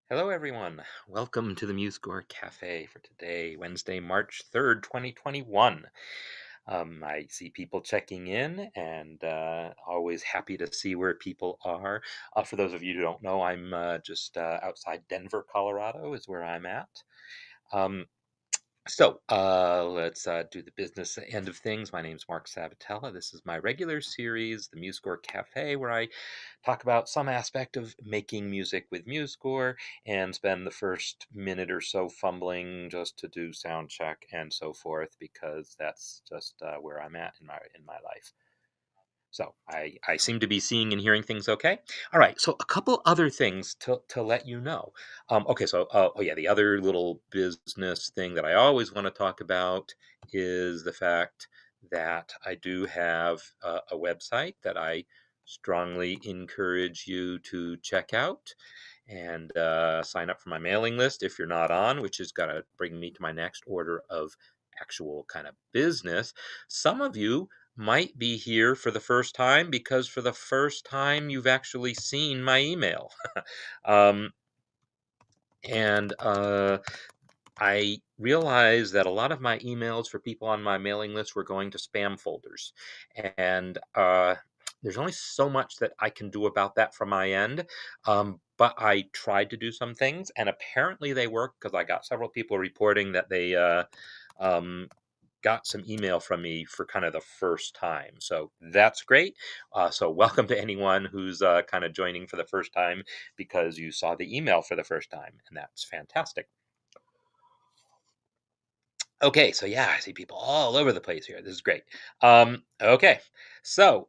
Hello, everyone. Welcome to the MuseScore Café for today, Wednesday, March 3rd, 2021. I see people checking in and always happy to see where people are. For those of you who don't know, I'm just outside Denver, Colorado, is where I'm at. Um, let's do the business end of things. My name's Marc Sabatella. This is my regular series, the MuseScore Cafe, where I talk about some aspect of making music with MuseScore and spend the first minute or so fumbling just to do sound check and so forth, because that's just where I'm at in my life. So I seem to be seeing and hearing things okay. All right. So a couple other things to let you know. Okay. So oh yeah, the other little business thing that I always want to talk about is the fact that I do have a website that I strongly encourage you to check out and sign up for my mailing list if you're not on, which is going to bring me to my next order of actual kind of business. Some of you might be here for the first time because for the first time you've actually seen my email. um, and I realized that a lot of my emails for people on my mailing list were going to spam folders. And there's only so much that I can do about that from my end. But I tried to do some things, and apparently they work because I got several people reporting that they um, got some email from me for kind of the first time. So that's great. So welcome to anyone who's kind of joining for the first time because you saw the email for the first time, and that's fantastic. Okay, so yeah, I see people all over the place here. This is great. Okay, so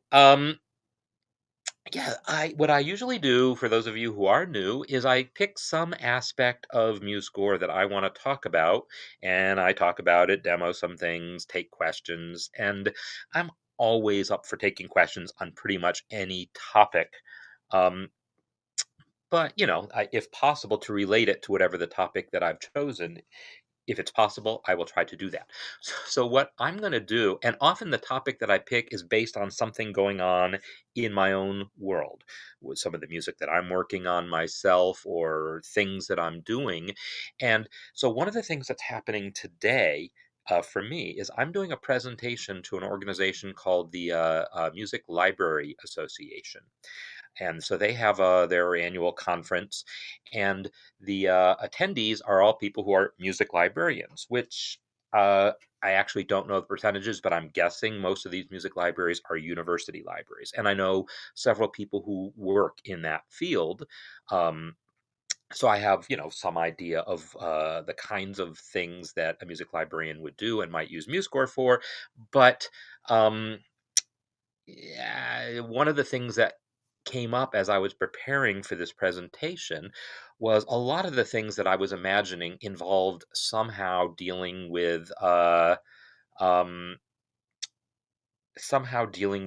yeah, I what I usually do for those of you who are new is I pick some aspect of MuseScore that I want to talk about, and I talk about it, demo some things, take questions, and I'm always up for taking questions on pretty much any topic. Um, but if possible, to relate it to whatever the topic that I've chosen, if it's possible, I will try to do that. So what I'm going to do, and often the topic that I pick is based on something going on in my own world, with some of the music that I'm working on myself or things that I'm doing. And so one of the things that's happening today for me is I'm doing a presentation to an organization called the Music Library Association. And so they have their annual conference, and the attendees are all people who are music librarians, which I actually don't know the percentages, but I'm guessing most of these music libraries are university libraries. And I know several people who work in that field. Um, so I have, some idea of the kinds of things that a music librarian would do and might use MuseScore for. But um, yeah, one of the things that came up as I was preparing for this presentation was a lot of the things that I was imagining involved somehow dealing with um,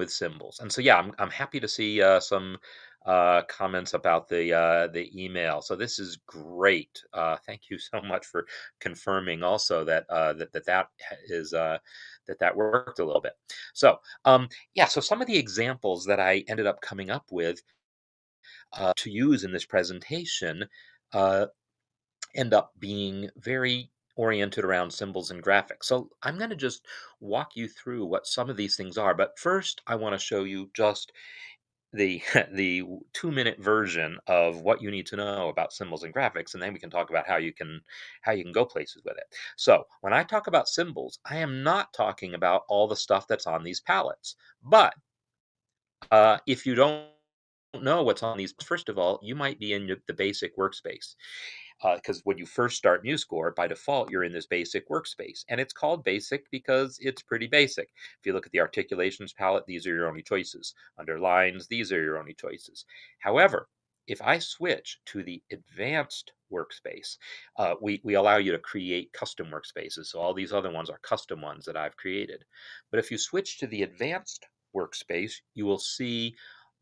symbols. And so yeah, I'm happy to see some comments about the email. So this is great. Thank you so much for confirming also that is that worked a little bit. So yeah, so some of the examples that I ended up coming up with to use in this presentation uh, end up being very oriented around symbols and graphics. So I'm going to just walk you through what some of these things are. But first, I want to show you just the the 2-minute version of what you need to know about symbols and graphics, and then we can talk about how you can go places with it. So when I talk about symbols, I am not talking about all the stuff that's on these palettes. But if you don't know what's on these, first of all, you might be in the basic workspace because when you first start MuseScore, by default, you're in this basic workspace. And it's called basic because it's pretty basic. If you look at the articulations palette, these are your only choices. Under lines, these are your only choices. However, if I switch to the advanced workspace, we allow you to create custom workspaces. So all these other ones are custom ones that I've created. But if you switch to the advanced workspace, you will see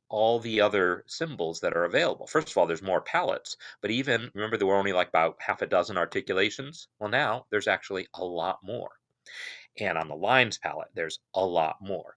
all the other symbols that are available. First of all, there's more palettes, but even remember there were only like about half a dozen articulations? Well, now there's actually a lot more. And on the lines palette, there's a lot more.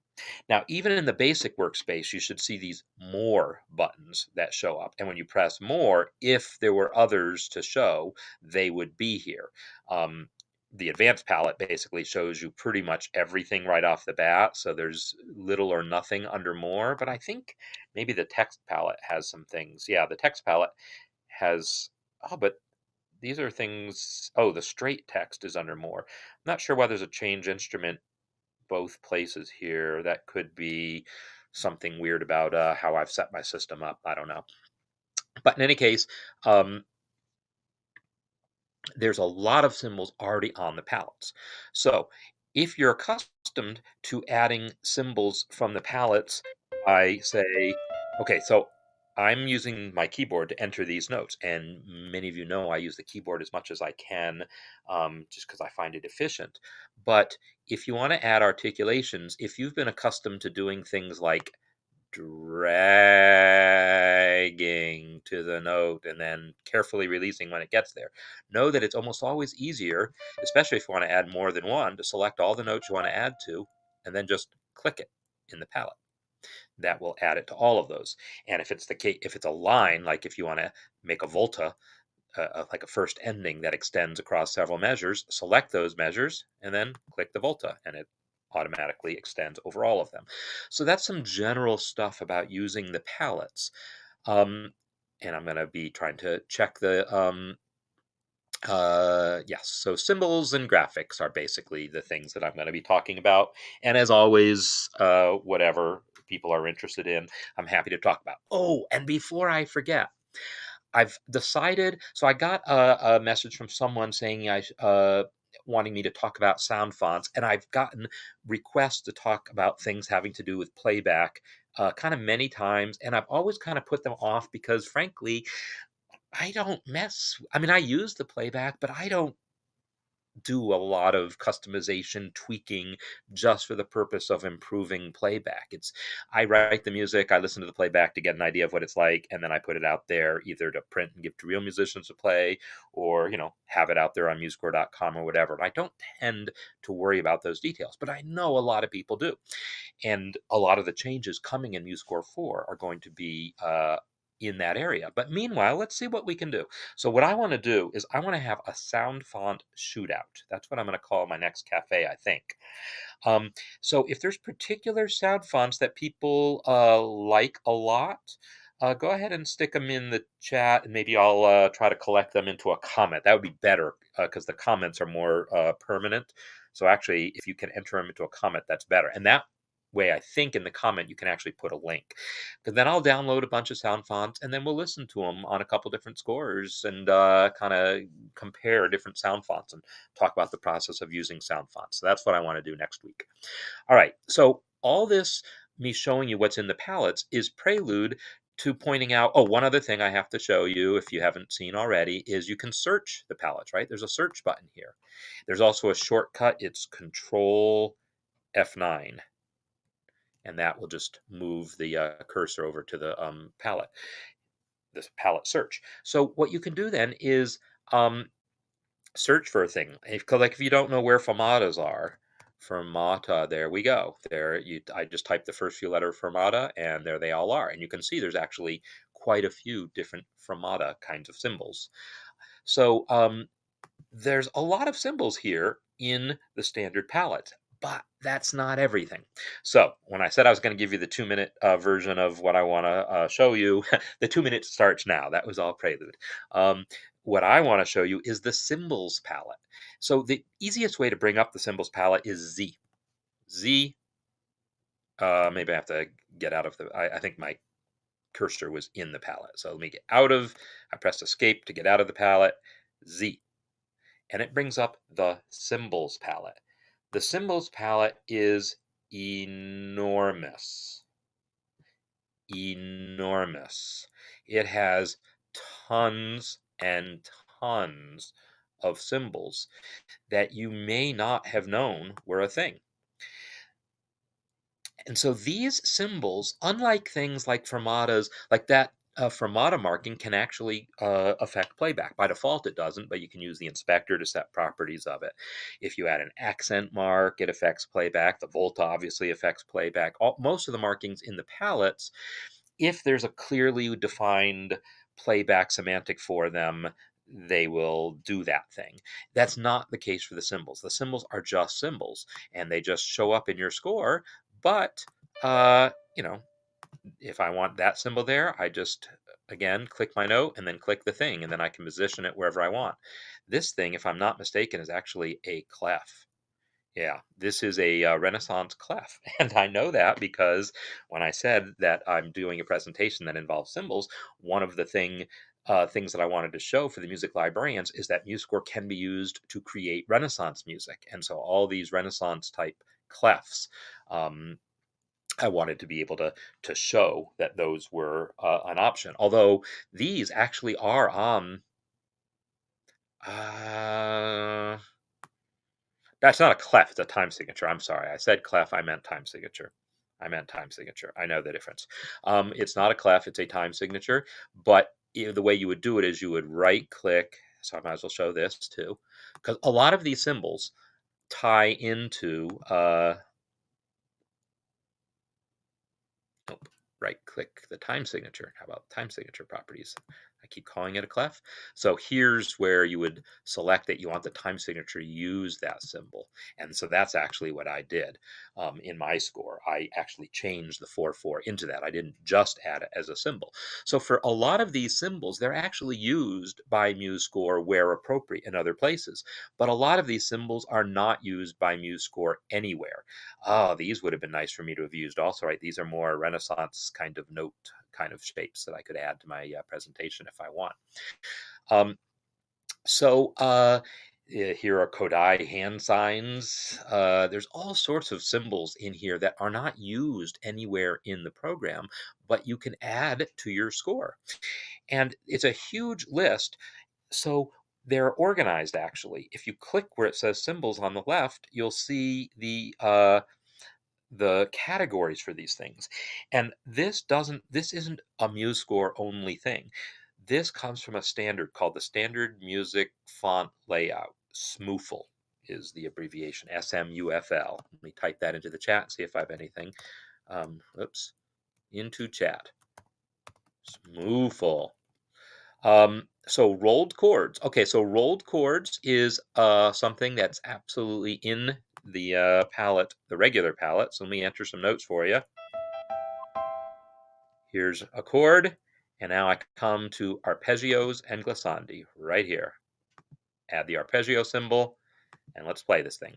Now, even in the basic workspace, you should see these more buttons that show up. And when you press more, if there were others to show, they would be here. Um, the advanced palette basically shows you pretty much everything right off the bat. So there's little or nothing under more. But I think maybe the text palette has some things. Yeah, the text palette has, oh, but these are things. Oh, the straight text is under more. I'm not sure why there's a change instrument both places here. That could be something weird about how I've set my system up. I don't know. But in any case, um, there's a lot of symbols already on the palettes. So if you're accustomed to adding symbols from the palettes, I say, okay, so I'm using my keyboard to enter these notes. And many of you know I use the keyboard as much as I can, just because I find it efficient. But if you want to add articulations, if you've been accustomed to doing things like dragging to the note and then carefully releasing when it gets there, know that it's almost always easier, especially if you want to add more than one, to select all the notes you want to add to and then just click it in the palette. That will add it to all of those. And if it's the case, if it's a line, like if you want to make a volta, like a first ending that extends across several measures, select those measures and then click the volta, and it automatically extends over all of them. So that's some general stuff about using the palettes. Um, and I'm going to be trying to check the yes, so symbols and graphics are basically the things that I'm going to be talking about. And as always, whatever people are interested in, I'm happy to talk about. Oh, and before I forget, I've decided. So I got a message from someone saying wanting me to talk about sound fonts, and I've gotten requests to talk about things having to do with playback, kind of many times, and I've always kind of put them off because, frankly, I don't mess. I mean, I use the playback, but I don't do a lot of customization tweaking just for the purpose of improving playback. It's I write the music, I listen to the playback to get an idea of what it's like, and then I put it out there either to print and give to real musicians to play, or have it out there on musescore.com or whatever. And I don't tend to worry about those details, but I know a lot of people do. And a lot of the changes coming in MuseScore 4 are going to be in that area. But meanwhile, let's see what we can do. So what I want to do is I want to have a sound font shootout. That's what I'm going to call my next cafe, I think. Um, so if there's particular sound fonts that people like a lot, go ahead and stick them in the chat, and maybe I'll try to collect them into a comment. That would be better because the comments are more permanent. So actually, if you can enter them into a comment, that's better. And that way, I think in the comment you can actually put a link. Because then I'll download a bunch of sound fonts, and then we'll listen to them on a couple different scores and kind of compare different sound fonts and talk about the process of using sound fonts. So that's what I want to do next week. All right. So all this, me showing you what's in the palettes, is prelude to pointing out, oh, one other thing I have to show you, if you haven't seen already, is you can search the palettes, right? There's a search button here. There's also a shortcut. It's Control F9. And that will just move the cursor over to the palette, this palette search. So what you can do then is search for a thing. If you don't know where fermatas are, fermata, there we go. I just typed the first few letters fermata, and there they all are. And you can see there's actually quite a few different fermata kinds of symbols. So there's a lot of symbols here in the standard palette, but that's not everything. So when I said I was going to give you the 2-minute version of what I want to show you, the 2 minutes starts now. That was all prelude. What I want to show you is the symbols palette. So the easiest way to bring up the symbols palette is Z. Z, maybe I have to get out of I think my cursor was in the palette. So let me get out of, I pressed escape to get out of the palette, Z. And it brings up the symbols palette. The symbols palette is enormous. Enormous. It has tons and tons of symbols that you may not have known were a thing. And so these symbols, unlike things like fermatas, like that from marking can actually affect playback. By default, it doesn't, but you can use the inspector to set properties of it. If you add an accent mark, it affects playback. The volta obviously affects playback. Most of the markings in the palettes, if there's a clearly defined playback semantic for them, they will do that thing. That's not the case for the symbols. The symbols are just symbols, and they just show up in your score. But you know, if I want that symbol there, I just, again, click my note and then click the thing, and then I can position it wherever I want. This thing, if I'm not mistaken, is actually a clef. Yeah, this is a Renaissance clef. And I know that because when I said that I'm doing a presentation that involves symbols, one of the things that I wanted to show for the music librarians is that MuseScore can be used to create Renaissance music. And so all these Renaissance type clefs, um, I wanted to be able to show that those were an option. Although these actually are on. Uh, that's not a clef; it's a time signature. I'm sorry, I said clef. I meant time signature. I meant time signature. I know the difference. It's not a clef; it's a time signature. But the way you would do it is you would right click. So I might as well show this too, because a lot of these symbols tie into. Nope. Right click the time signature. How about time signature properties? I keep calling it a clef. So here's where you would select that you want the time signature to use that symbol. And so that's actually what I did in my score. I actually changed the 4/4 into that. I didn't just add it as a symbol. So for a lot of these symbols, they're actually used by MuseScore where appropriate in other places. But a lot of these symbols are not used by MuseScore anywhere. Ah, these would have been nice for me to have used also, right? These are more Renaissance kind of note kind of shapes that I could add to my presentation if I want. Um, here are Kodai hand signs. There's all sorts of symbols in here that are not used anywhere in the program, but you can add to your score. And it's a huge list. So they're organized actually. If you click where it says symbols on the left, you'll see the categories for these things. And this isn't a MuseScore only thing. This comes from a standard called the Standard Music Font Layout. SMUFL is the abbreviation, SMUFL. Let me type that into the chat and see if I have anything. Oops, into chat. SMUFL. So rolled chords. Okay, so rolled chords is something that's absolutely in the palette, the regular palette. So let me enter some notes for you. Here's a chord, and now I come to arpeggios and glissandi right here. Add the arpeggio symbol, and let's play this thing.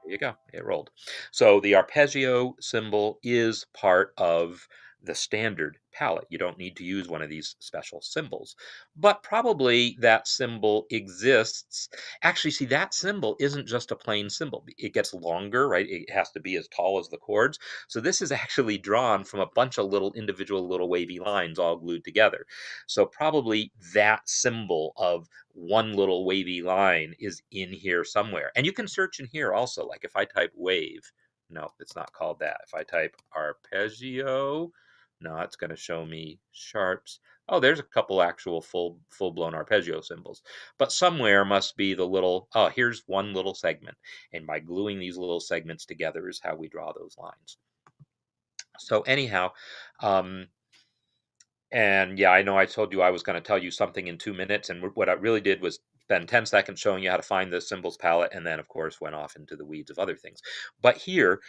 There you go, it rolled. So the arpeggio symbol is part of the standard palette. You don't need to use one of these special symbols, but probably that symbol exists. Actually, see, that symbol isn't just a plain symbol. It gets longer, right? It has to be as tall as the chords. So this is actually drawn from a bunch of little individual little wavy lines all glued together. So probably that symbol of one little wavy line is in here somewhere. And you can search in here also. Like if I type wave, no, it's not called that. If I type arpeggio, no, it's going to show me sharps. Oh, there's a couple actual full-blown arpeggio symbols. But somewhere must be the little, oh, here's one little segment. And by gluing these little segments together is how we draw those lines. So anyhow, and yeah, I know I told you I was going to tell you something in 2 minutes, and what I really did was spend 10 seconds showing you how to find the symbols palette, and then, of course, went off into the weeds of other things. But here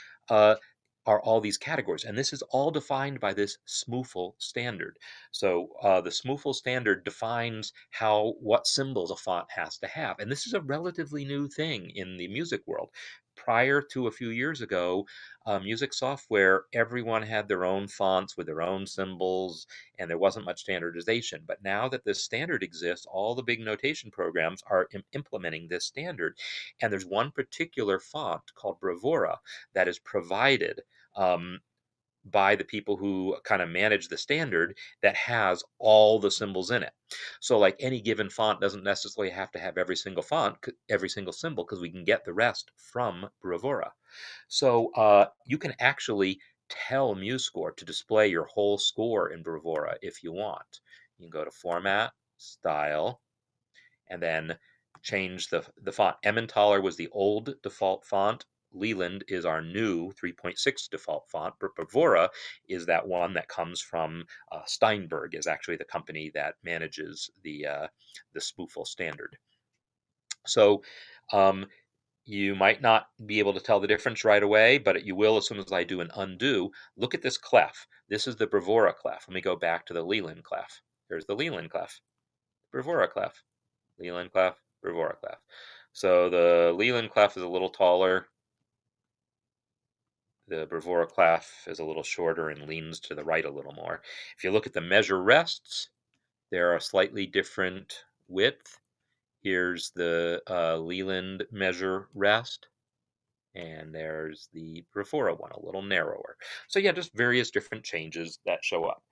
are all these categories, and this is all defined by this SMUFL standard. So the SMUFL standard defines what symbols a font has to have, and this is a relatively new thing in the music world. Prior to a few years ago, music software, everyone had their own fonts with their own symbols, and there wasn't much standardization. But now that this standard exists, all the big notation programs are implementing this standard. And there's one particular font called Bravura that is provided by the people who kind of manage the standard that has all the symbols in it. So like any given font doesn't necessarily have to have every single every single symbol, because we can get the rest from Bravura. So you can actually tell MuseScore to display your whole score in Bravura if you want. You can go to Format, Style, and then change the font. Emmentaler was the old default font. Leland is our new 3.6 default font, but Bravura is that one that comes from Steinberg, is actually the company that manages the spoofle standard. So um, you might not be able to tell the difference right away, but you will as soon as I do an undo. Look at this clef. This is the Bravura clef. Let me go back to the Leland clef. There's the Leland clef, Bravura clef, Leland clef, Bravura clef. So the Leland clef is a little taller. The Bravura clef is a little shorter and leans to the right a little more. If you look at the measure rests, they're a slightly different width. Here's the Leland measure rest, and there's the Bravura one, a little narrower. So yeah, just various different changes that show up.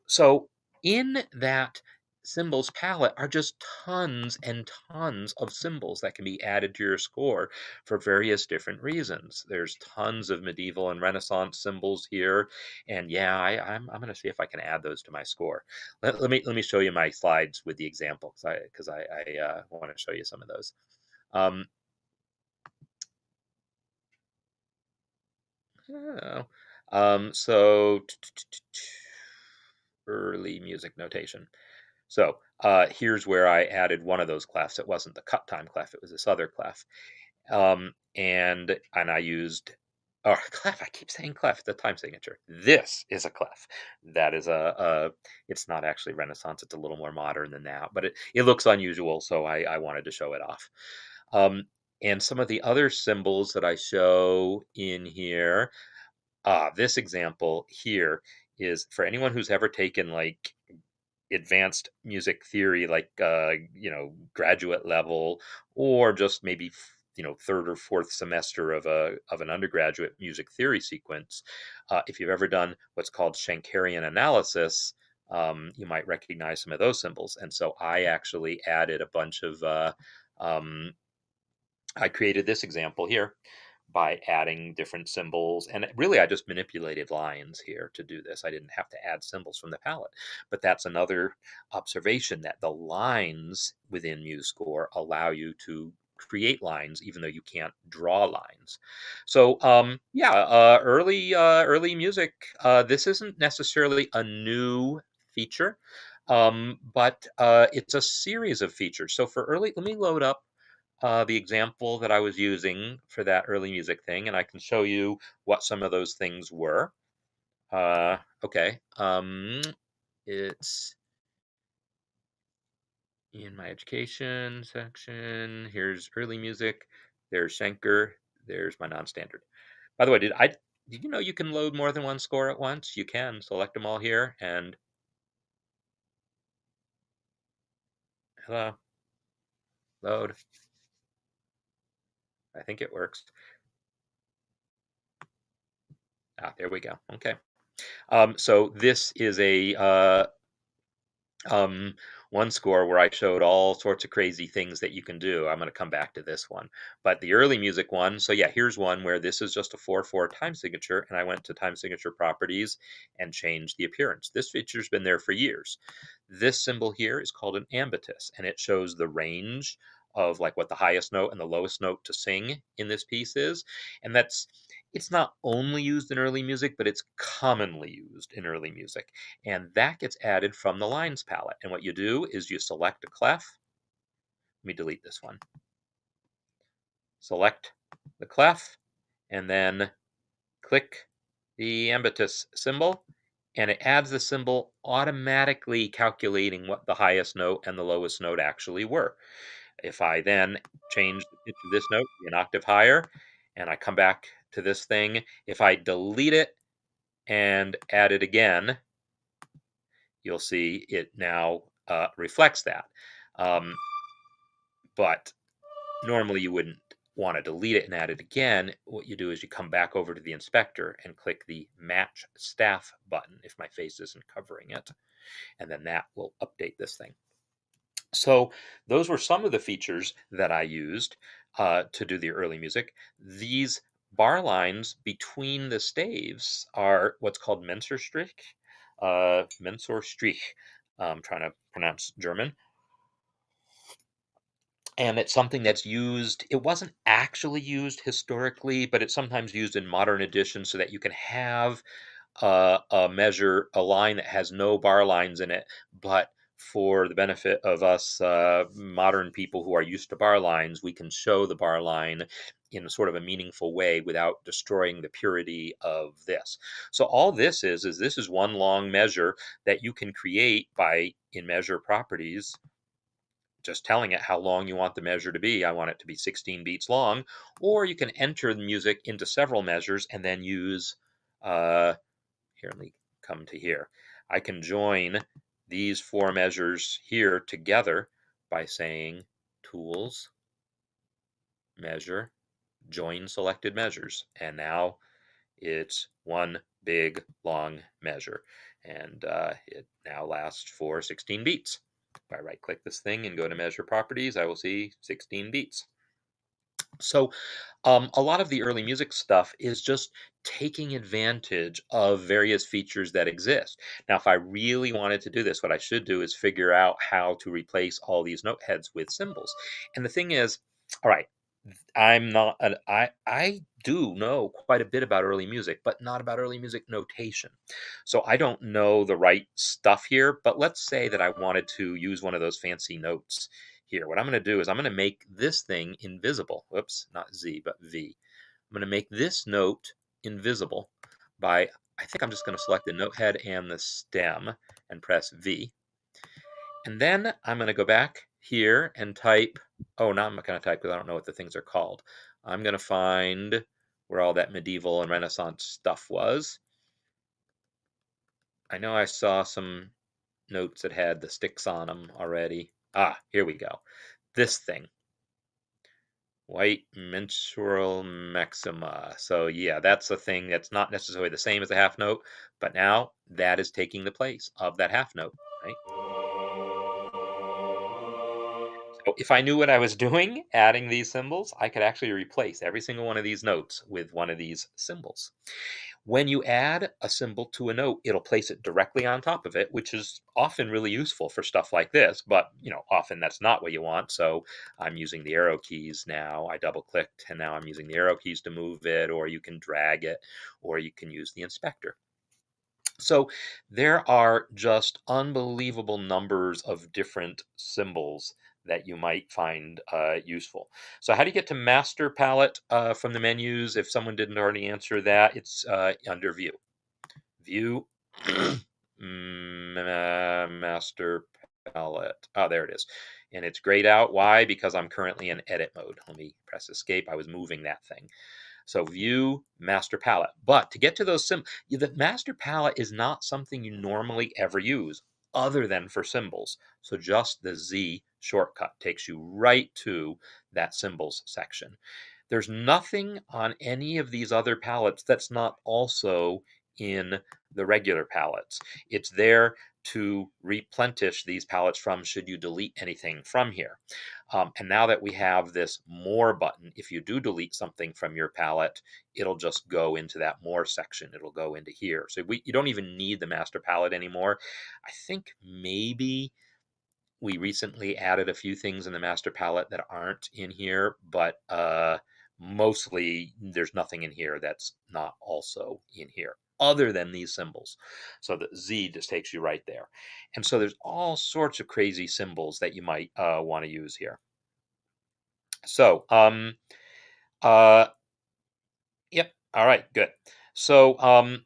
So in that symbols palette are just tons and tons of symbols that can be added to your score for various different reasons. There's tons of medieval and Renaissance symbols here, and yeah, I'm going to see if I can add those to my score. Let me show you my slides with the example because I want to show you some of those. Um, oh, so early music notation. So here's where I added one of those clefs. It wasn't the cut time clef; it was this other clef. And I used clef. I keep saying clef. The time signature. This is a clef. That is a. It's not actually Renaissance. It's a little more modern than that, but it looks unusual, so I wanted to show it off. Um, and some of the other symbols that I show in here. This example here is for anyone who's ever taken like advanced music theory, like graduate level, or just maybe third or fourth semester of an undergraduate music theory sequence. If you've ever done what's called Shankarian Analysis, you might recognize some of those symbols. And so I actually added a bunch of I created this example here by adding different symbols. And really, I just manipulated lines here to do this. I didn't have to add symbols from the palette. But that's another observation, that the lines within MuseScore allow you to create lines even though you can't draw lines. So yeah, early music. This isn't necessarily a new feature, but it's a series of features. So for early, let me load up the example that I was using for that early music thing, and I can show you what some of those things were. Okay, it's in my education section. Here's early music. There's Shankar. There's my non-standard. By the way, did you know you can load more than one score at once? You can select them all here and hello, load. I think it works. There we go. Okay. So this is a um, one score where I showed all sorts of crazy things that you can do. I'm going to come back to this one. But the early music one, so yeah, here's one where this is just a 4/4 time signature, and I went to time signature properties and changed the appearance. This feature's been there for years. This symbol here is called an ambitus, and it shows the range of like what the highest note and the lowest note to sing in this piece is. And it's not only used in early music, but it's commonly used in early music. And that gets added from the lines palette. And what you do is you select a clef. Let me delete this one. Select the clef and then click the ambitus symbol, and it adds the symbol automatically calculating what the highest note and the lowest note actually were. If I then change the pitch of this note to an octave higher and I come back to this thing, if I delete it and add it again, you'll see it now reflects that. Um, but normally you wouldn't want to delete it and add it again. What you do is you come back over to the inspector and click the match staff button if my face isn't covering it, and then that will update this thing. So those were some of the features that I used to do the early music. These bar lines between the staves are what's called Mensorstrich. Mensorstrich. I'm trying to pronounce German. And it's something that's used, it wasn't actually used historically, but it's sometimes used in modern editions so that you can have a measure, a line that has no bar lines in it, but for the benefit of us modern people who are used to bar lines, we can show the bar line in sort of a meaningful way without destroying the purity of this. So all this is this is one long measure that you can create by, in measure properties, just telling it how long you want the measure to be. I want it to be 16 beats long, or you can enter the music into several measures and then use, here, let me come to here. I can join these four measures here together by saying Tools, Measure, Join Selected Measures. And now it's one big long measure. And it now lasts for 16 beats. If I right click this thing and go to measure properties, I will see 16 beats. So a lot of the early music stuff is just taking advantage of various features that exist. Now, if I really wanted to do this, what I should do is figure out how to replace all these note heads with symbols. And the thing is, all right, I'm not an, I do know quite a bit about early music, but not about early music notation. So I don't know the right stuff here, but let's say that I wanted to use one of those fancy notes here. What I'm going to do is I'm going to make this thing invisible. Whoops, not Z, but V. I'm going to make this note invisible by, I think I'm just going to select the note head and the stem and press V. And then I'm going to go back here and type, oh, now I'm not going to type because I don't know what the things are called. I'm going to find where all that medieval and Renaissance stuff was. I know I saw some notes that had the sticks on them already. Ah, here we go. This thing. White mensural maxima. So yeah, that's a thing that's not necessarily the same as a half note, but now that is taking the place of that half note, right? So if I knew what I was doing, adding these symbols, I could actually replace every single one of these notes with one of these symbols. When you add a symbol to a note, it'll place it directly on top of it, which is often really useful for stuff like this, but often that's not what you want. So I'm using the arrow keys now. I double clicked and now I'm using the arrow keys to move it, or you can drag it, or you can use the inspector. So there are just unbelievable numbers of different symbols that you might find useful. So how do you get to master palette from the menus? If someone didn't already answer that, it's under view. View, master palette. Oh, there it is. And it's grayed out. Why? Because I'm currently in edit mode. Let me press escape. I was moving that thing. So view, master palette. But to get to those the master palette is not something you normally ever use other than for symbols. So just the Z shortcut takes you right to that symbols section. There's nothing on any of these other palettes that's not also in the regular palettes. It's there to replenish these palettes from should you delete anything from here. And now that we have this more button, if you do delete something from your palette, it'll just go into that more section. It'll go into here. So you don't even need the master palette anymore. I think maybe we recently added a few things in the master palette that aren't in here, but mostly there's nothing in here that's not also in here other than these symbols. So the Z just takes you right there. And so there's all sorts of crazy symbols that you might want to use here. So, uh, yep. All right, good. So,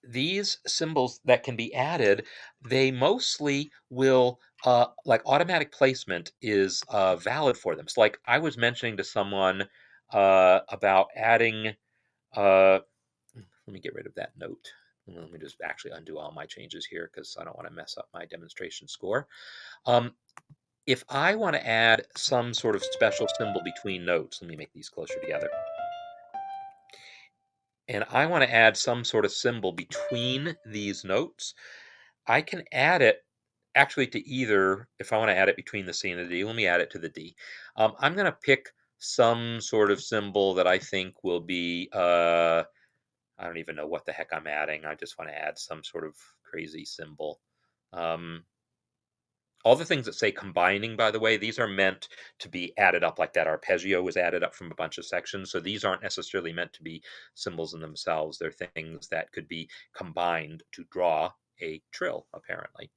these symbols that can be added, they mostly will, like automatic placement is valid for them. So like I was mentioning to someone about adding, let me get rid of that note. Let me just actually undo all my changes here because I don't want to mess up my demonstration score. If I want to add some sort of special symbol between notes, let me make these closer together. And I want to add some sort of symbol between these notes, I can add it actually to either, if I want to add it between the C and the D, let me add it to the D. I'm going to pick some sort of symbol that I think will be, I don't even know what the heck I'm adding. I just want to add some sort of crazy symbol. Um, all the things that say combining, by the way, these are meant to be added up like that arpeggio was added up from a bunch of sections. So these aren't necessarily meant to be symbols in themselves. They're things that could be combined to draw a trill, apparently.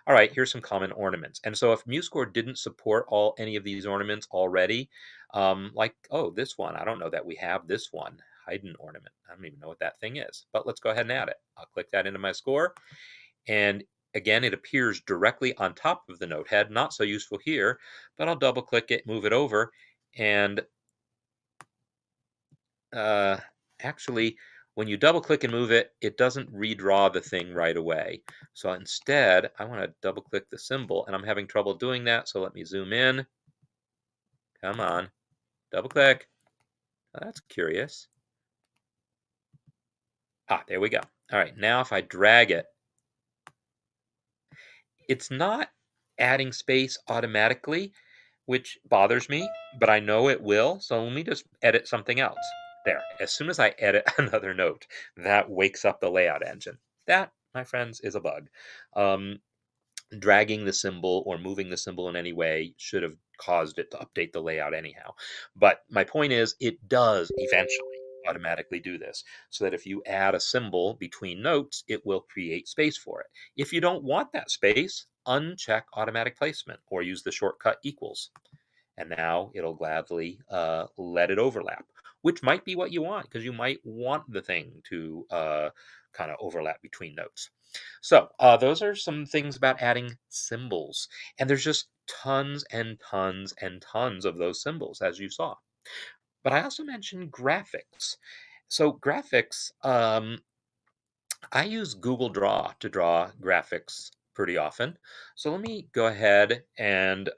All right, here's some common ornaments. And so if MuseScore didn't support any of these ornaments already, like, oh, this one, I don't know that we have this one, hidden ornament. I don't even know what that thing is, but let's go ahead and add it. I'll click that into my score. And again, it appears directly on top of the note head. Not so useful here, but I'll double click it, move it over, and uh, actually, when you double click and move it, it doesn't redraw the thing right away. So instead, I want to double click the symbol, and I'm having trouble doing that. So let me zoom in. Come on, double click. Oh, that's curious. Ah, there we go. All right, now if I drag it, it's not adding space automatically, which bothers me, but I know it will. So let me just edit something else. There, as soon as I edit another note, that wakes up the layout engine. That, my friends, is a bug. Dragging the symbol or moving the symbol in any way should have caused it to update the layout anyhow. But my point is, it does eventually automatically do this, so that if you add a symbol between notes, it will create space for it. If you don't want that space, uncheck automatic placement or use the shortcut equals. And now it'll gladly let it overlap, which might be what you want, because you might want the thing to kind of overlap between notes. So those are some things about adding symbols. And there's just tons and tons and tons of those symbols, as you saw. But I also mentioned graphics. So graphics, I use Google Draw to draw graphics pretty often. So let me go ahead and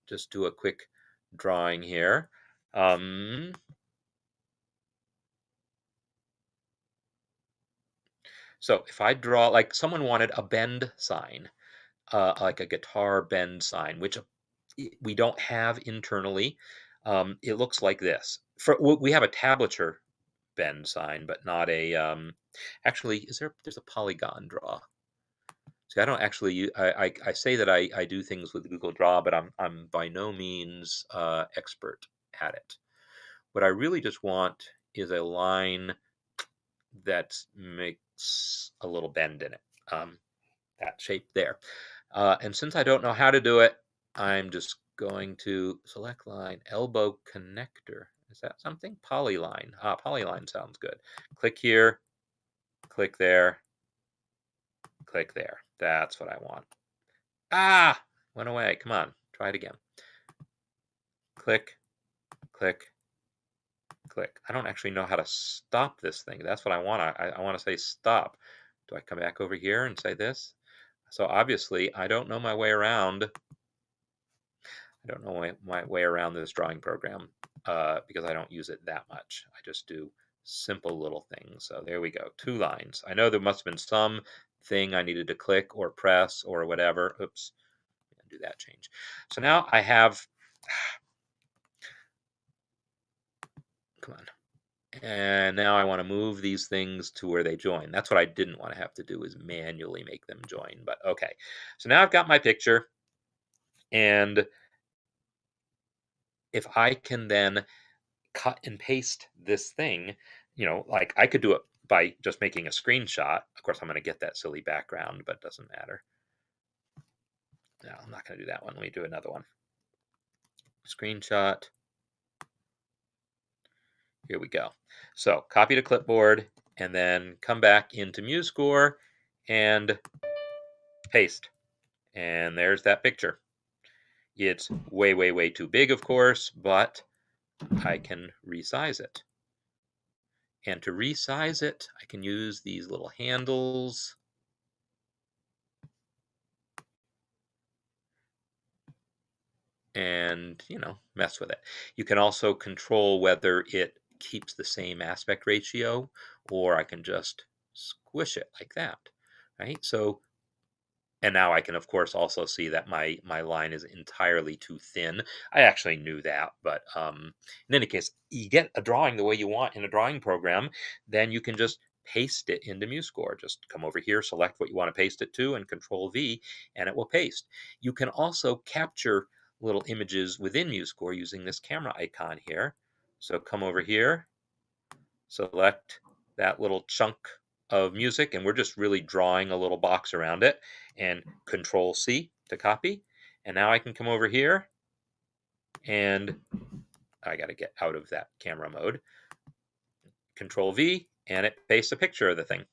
just do a quick drawing here. So if I draw, like someone wanted a bend sign, like a guitar bend sign, which we don't have internally. It looks like this. We have a tablature bend sign, but not a. Actually, there's a polygon draw. See, I don't actually. I say that I do things with Google Draw, but I'm by no means expert at it. What I really just want is a line that makes a little bend in it. That shape there. And since I don't know how to do it, I'm just going to select line, elbow connector. Is that something? Polyline. Polyline sounds good. Click here, click there, click there. That's what I want. Ah, went away. Come on, try it again. Click, click, click. I don't actually know how to stop this thing. That's what I want. I want to say stop. Do I come back over here and say this? So obviously, I don't know my way around. I don't know my way around this drawing program because I don't use it that much. I just do simple little things. So there we go, 2 lines. I know there must have been some thing I needed to click or press or whatever. Oops, do that change. So now I have, come on. And now I want to move these things to where they join. That's what I didn't want to have to do, is manually make them join. But okay. So now I've got my picture. And if I can then cut and paste this thing, like I could do it by just making a screenshot. Of course, I'm going to get that silly background, but it doesn't matter. No, I'm not going to do that one. Let me do another one. Screenshot. Here we go. So copy to clipboard and then come back into MuseScore and paste. And there's that picture. It's way, way, way too big, of course, but I can resize it. And to resize it, I can use these little handles. And, mess with it. You can also control whether it keeps the same aspect ratio, or I can just squish it like that, right? So, And now I can, of course, also see that my line is entirely too thin. I actually knew that, but in any case, you get a drawing the way you want in a drawing program, then you can just paste it into MuseScore. Just come over here, select what you want to paste it to, and Control V, and it will paste. You can also capture little images within MuseScore using this camera icon here. So come over here, select that little chunk of music, and we're just really drawing a little box around it, and Control C to copy. And now I can come over here, and I got to get out of that camera mode. Control V, and it pastes a picture of the thing.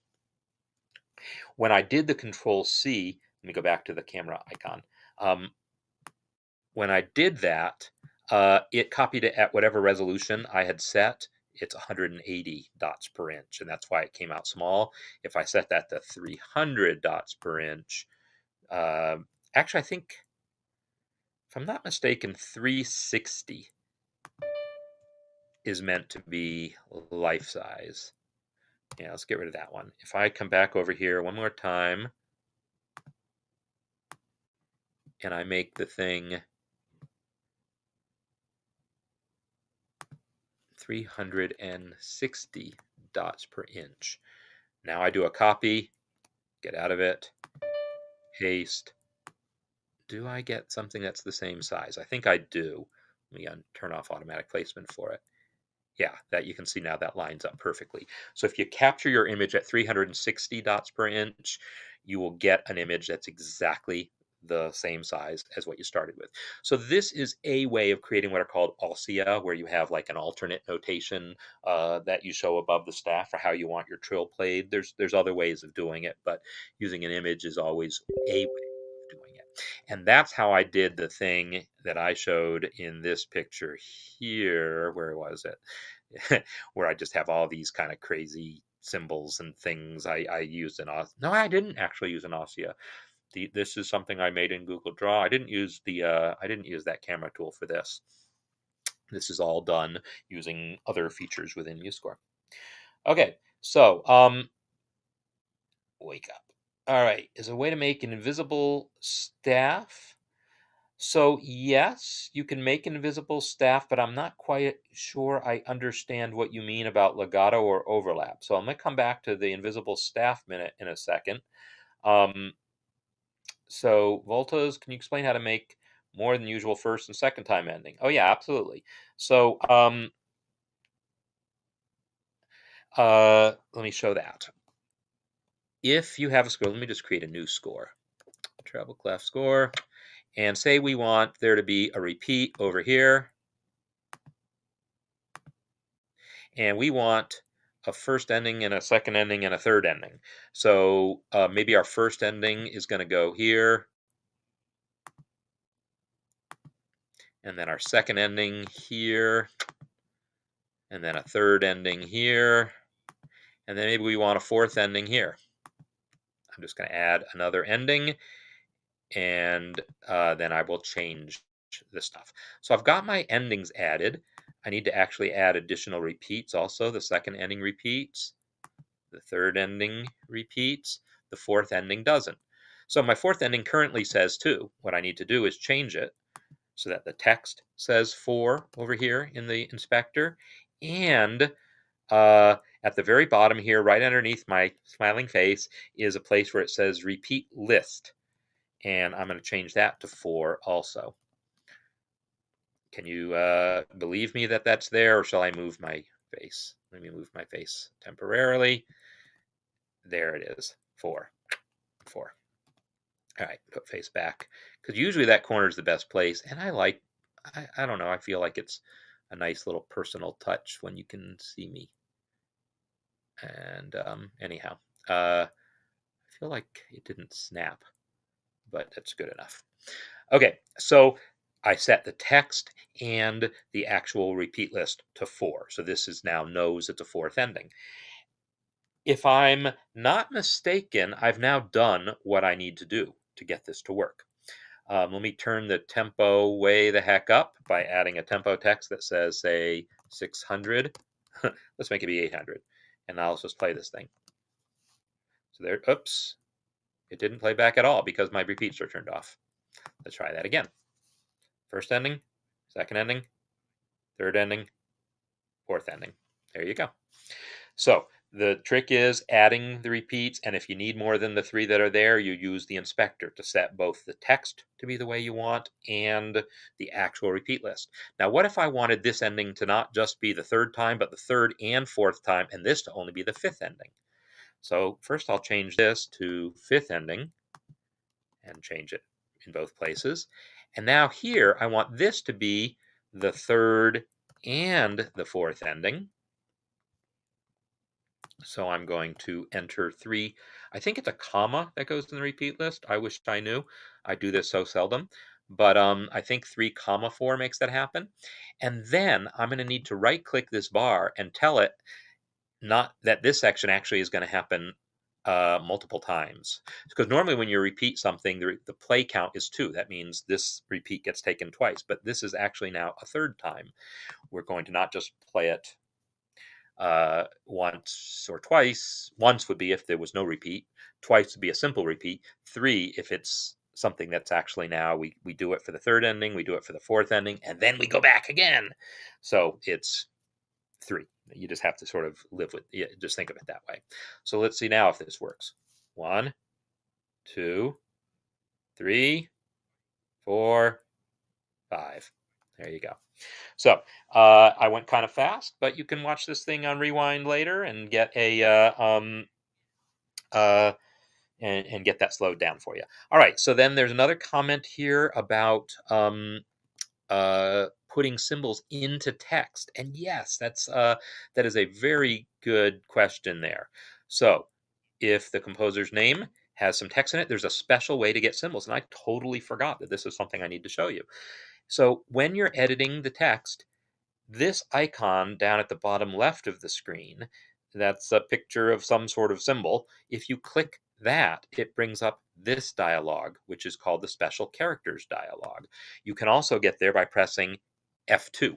When I did the Control C, let me go back to the camera icon. When I did that, it copied it at whatever resolution I had set. It's 180 dots per inch, and that's why it came out small. If I set that to 300 dots per inch, actually, I think, if I'm not mistaken, 360 is meant to be life size. Yeah, let's get rid of that one. If I come back over here one more time, and I make the thing 360 dots per inch. Now I do a copy, get out of it, paste. Do I get something that's the same size? I think I do. Let me turn off automatic placement for it. Yeah, that you can see now that lines up perfectly. So if you capture your image at 360 dots per inch, you will get an image that's exactly the same size as what you started with. So this is a way of creating what are called ossia, where you have like an alternate notation that you show above the staff for how you want your trill played. There's other ways of doing it, but using an image is always a way of doing it. And that's how I did the thing that I showed in this picture here. Where was it? Where I just have all these kind of crazy symbols and things I used in Ossia. No, I didn't actually use an Ossia. This is something I made in Google Draw. I didn't use that camera tool for this. This is all done using other features within MuseScore. Okay, so wake up. All right, is a way to make an invisible staff. So yes, you can make an invisible staff, but I'm not quite sure I understand what you mean about legato or overlap. So I'm going to come back to the invisible staff minute in a second. So Voltas, can you explain how to make more than usual first and second time ending? Oh yeah, absolutely. So let me show that. If you have a score, let me just create a new score. Treble clef score. And say we want there to be a repeat over here. And we want a first ending and a second ending and a third ending. So maybe our first ending is going to go here. And then our second ending here. And then a third ending here. And then maybe we want a fourth ending here. I'm just going to add another ending, and then I will change the stuff. So I've got my endings added. I need to actually add additional repeats also. The second ending repeats, the third ending repeats, the fourth ending doesn't. So my fourth ending currently says 2. What I need to do is change it so that the text says 4 over here in the inspector, and at the very bottom here, right underneath my smiling face, is a place where it says repeat list. And I'm going to change that to 4 also. Can you believe me that that's there, or shall I move my face? Let me move my face temporarily. There it is, 4. 4. All right, put face back. Because usually that corner is the best place. And I don't know, I feel like it's a nice little personal touch when you can see me. And anyhow, I feel like it didn't snap, but that's good enough. Okay, so I set the text and the actual repeat list to 4. So this is now knows it's a fourth ending. If I'm not mistaken, I've now done what I need to do to get this to work. Let me turn the tempo way the heck up by adding a tempo text that says, say, 600. Let's make it be 800. And now let's just play this thing. So there, oops. It didn't play back at all because my repeats are turned off. Let's try that again. First ending, second ending, third ending, fourth ending. There you go. So the trick is adding the repeats, and if you need more than the 3 that are there, you use the inspector to set both the text to be the way you want and the actual repeat list. Now, what if I wanted this ending to not just be the 3rd time, but the 3rd and 4th time, and this to only be the 5th ending? So first I'll change this to 5th ending and change it in both places. And now here I want this to be the 3rd and the 4th ending. So I'm going to enter 3. I think it's a comma that goes in the repeat list. I wish I knew. I do this so seldom. But I think 3, 4 makes that happen. And then I'm going to need to right click this bar and tell it not that this section actually is going to happen multiple times. Because normally when you repeat something, the play count is 2. That means this repeat gets taken twice. But this is actually now a 3rd time. We're going to not just play it once or twice. Once would be if there was no repeat. Twice would be a simple repeat. 3 if it's something that's actually now we do it for the 3rd ending, we do it for the 4th ending, and then we go back again. So it's 3. You just have to sort of live with it. Just think of it that way. So let's see now if this works. 1, 2, 3, 4, 5. There you go. So I went kind of fast, but you can watch this thing on rewind later and get a and get that slowed down for you. All right. So then there's another comment here about putting symbols into text, and yes, that is a very good question there. So if the composer's name has some text in it, there's a special way to get symbols, and I totally forgot that this is something I need to show you. So when you're editing the text, this icon down at the bottom left of the screen, that's a picture of some sort of symbol. If you click that, it brings up this dialog, which is called the Special Characters dialog. You can also get there by pressing F2.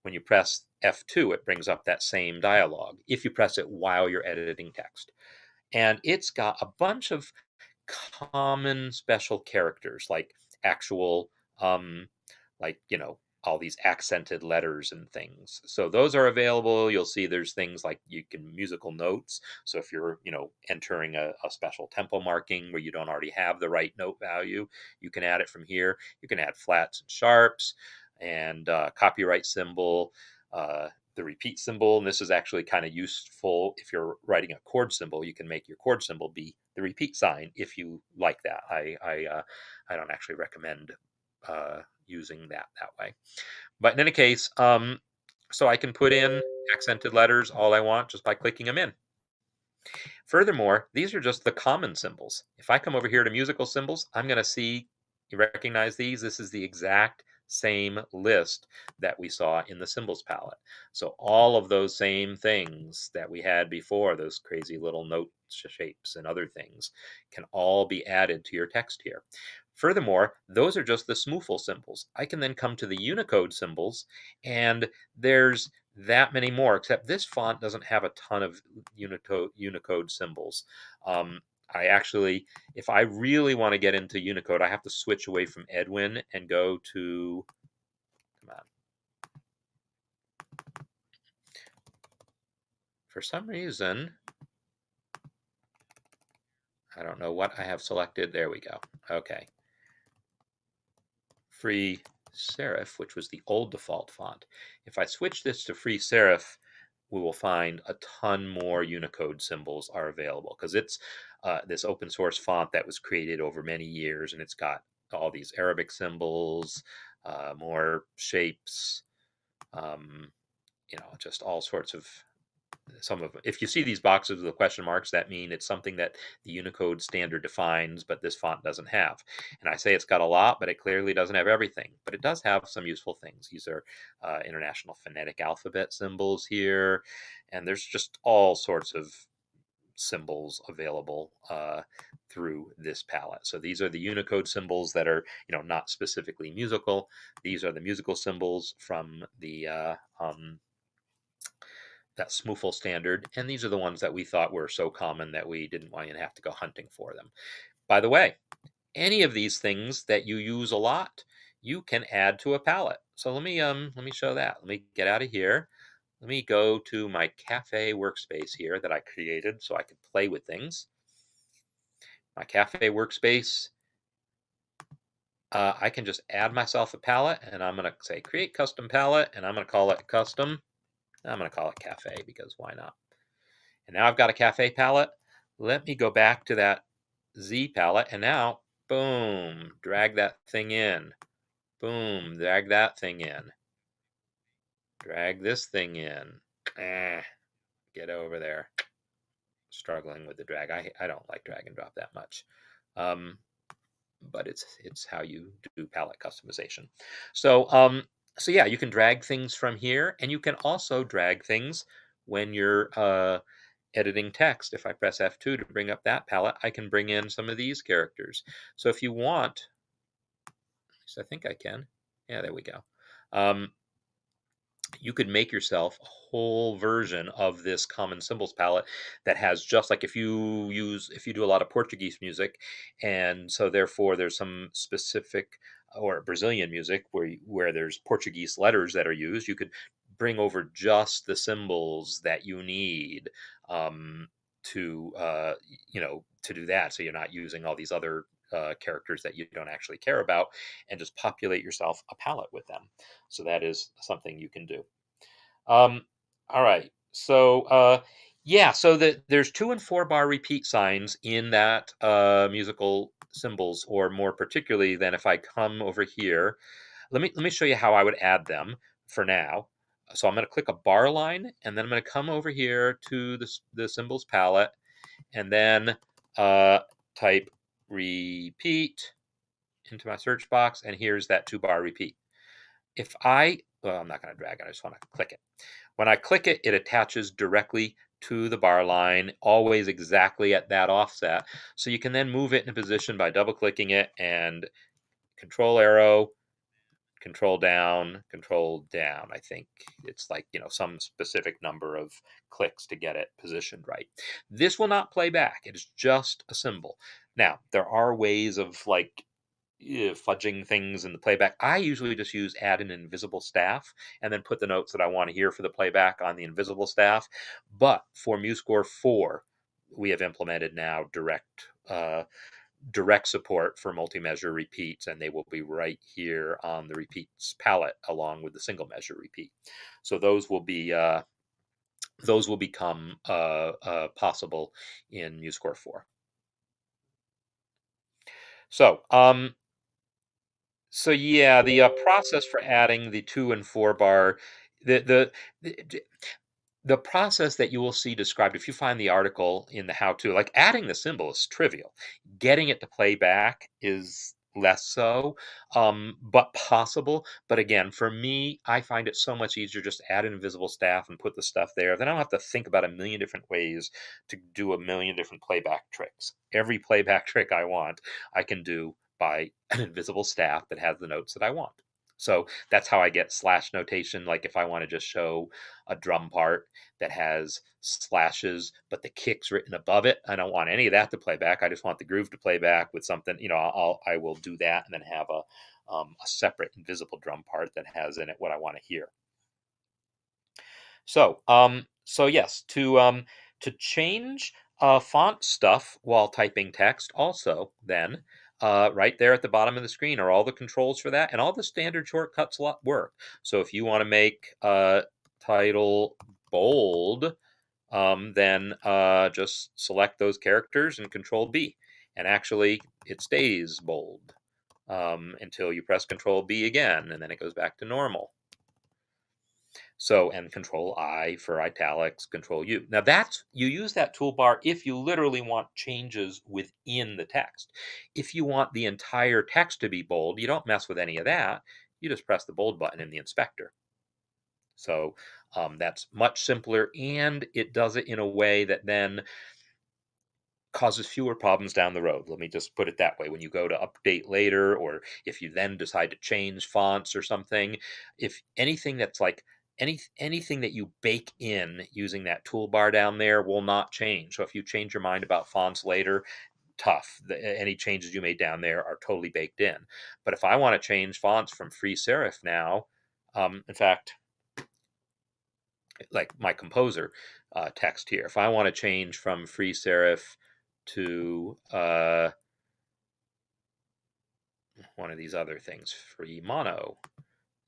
When you press F2, it brings up that same dialog if you press it while you're editing text. And it's got a bunch of common special characters, like actual like all these accented letters and things. So those are available. You'll see there's things like you can musical notes. So if you're entering a special tempo marking where you don't already have the right note value, you can add it from here. You can add flats and sharps and copyright symbol, the repeat symbol. And this is actually kind of useful if you're writing a chord symbol. You can make your chord symbol be the repeat sign if you like that. I don't actually recommend using that way. But in any case, so I can put in accented letters all I want just by clicking them in. Furthermore, these are just the common symbols. If I come over here to musical symbols, I'm going to see, you recognize these? This is the exact same list that we saw in the symbols palette. So all of those same things that we had before, those crazy little note shapes and other things, can all be added to your text here. Furthermore, those are just the SMOOFL symbols. I can then come to the Unicode symbols, and there's that many more, except this font doesn't have a ton of Unicode symbols. I actually, if I really want to get into Unicode, I have to switch away from Edwin and go to, come on. For some reason, I don't know what I have selected. There we go. Okay. Free serif, which was the old default font. If I switch this to free serif, we will find a ton more Unicode symbols are available because it's this open source font that was created over many years, and it's got all these Arabic symbols, more shapes, just all sorts of some of them. If you see these boxes with the question marks, that mean it's something that the Unicode standard defines, but this font doesn't have. And I say it's got a lot, but it clearly doesn't have everything. But it does have some useful things. These are International Phonetic Alphabet symbols here, and there's just all sorts of symbols available through this palette. So these are the Unicode symbols that are, not specifically musical. These are the musical symbols from the that Smoofle standard, and these are the ones that we thought were so common that we didn't want to have to go hunting for them. By the way, any of these things that you use a lot, you can add to a palette. So let me show that. Let me get out of here. Let me go to my cafe workspace here that I created so I could play with things. My cafe workspace, I can just add myself a palette, and I'm going to say create custom palette, and I'm going to call it custom. I'm going to call it cafe because why not? And now I've got a cafe palette. Let me go back to that Z palette, and now, boom, drag that thing in. Boom, drag that thing in. Drag this thing in. Get over there. Struggling with the drag. I don't like drag and drop that much. But it's how you do palette customization. So yeah, you can drag things from here, and you can also drag things when you're editing text. If I press F2 to bring up that palette, I can bring in some of these characters. So if you want, at least I think I can. Yeah, there we go. You could make yourself a whole version of this common symbols palette that has, just like if you do a lot of Portuguese music, and so therefore there's some specific, or Brazilian music where there's Portuguese letters that are used, you could bring over just the symbols that you need to to do that, so you're not using all these other characters that you don't actually care about, and just populate yourself a palette with them. So that is something you can do. Um, all right. So yeah, so there's 2 and 4 bar repeat signs in that musical symbols, or more particularly, then if I come over here, let me show you how I would add them for now. So I'm going to click a bar line, and then I'm going to come over here to the symbols palette, and then type repeat into my search box, and here's that 2 bar repeat. Well, I'm not going to drag it, I just want to click it. When I click it, it attaches directly to the bar line, always exactly at that offset. So you can then move it in a position by double clicking it and control arrow, control down, control down. I think it's like, some specific number of clicks to get it positioned right. This will not play back. It is just a symbol. Now, there are ways of fudging things in the playback. I usually just add an invisible staff and then put the notes that I want to hear for the playback on the invisible staff. But for MuseScore 4, we have implemented now direct support for multi-measure repeats, and they will be right here on the repeats palette along with the single measure repeat. So those will become possible in MuseScore 4. So so yeah, the process for adding the 2 and 4 bar, the the process that you will see described, if you find the article in the how-to, like adding the symbol is trivial. Getting it to play back is less so, but possible. But again, for me, I find it so much easier just to add an invisible staff and put the stuff there. Then I don't have to think about a million different ways to do a million different playback tricks. Every playback trick I want, I can do by an invisible staff that has the notes that I want. So that's how I get slash notation. Like if I want to just show a drum part that has slashes, but the kick's written above it, I don't want any of that to play back. I just want the groove to play back with something. I will do that, and then have a separate invisible drum part that has in it what I want to hear. So yes, to change font stuff while typing text, also then right there at the bottom of the screen are all the controls for that, and all the standard shortcuts work. So if you want to make title bold, then just select those characters and Control B, and actually it stays bold until you press Control B again, and then it goes back to normal. So, and Control I for italics, Control U. Now you use that toolbar if you literally want changes within the text. If you want the entire text to be bold, you don't mess with any of that. You just press the bold button in the inspector. So that's much simpler, and it does it in a way that then causes fewer problems down the road. Let me just put it that way. When you go to update later, or if you then decide to change fonts or something, if anything that's like anything that you bake in using that toolbar down there will not change. So if you change your mind about fonts later, tough. Any changes you made down there are totally baked in. But if I want to change fonts from free serif now, in fact, like my composer text here, if I want to change from free serif to one of these other things, free mono,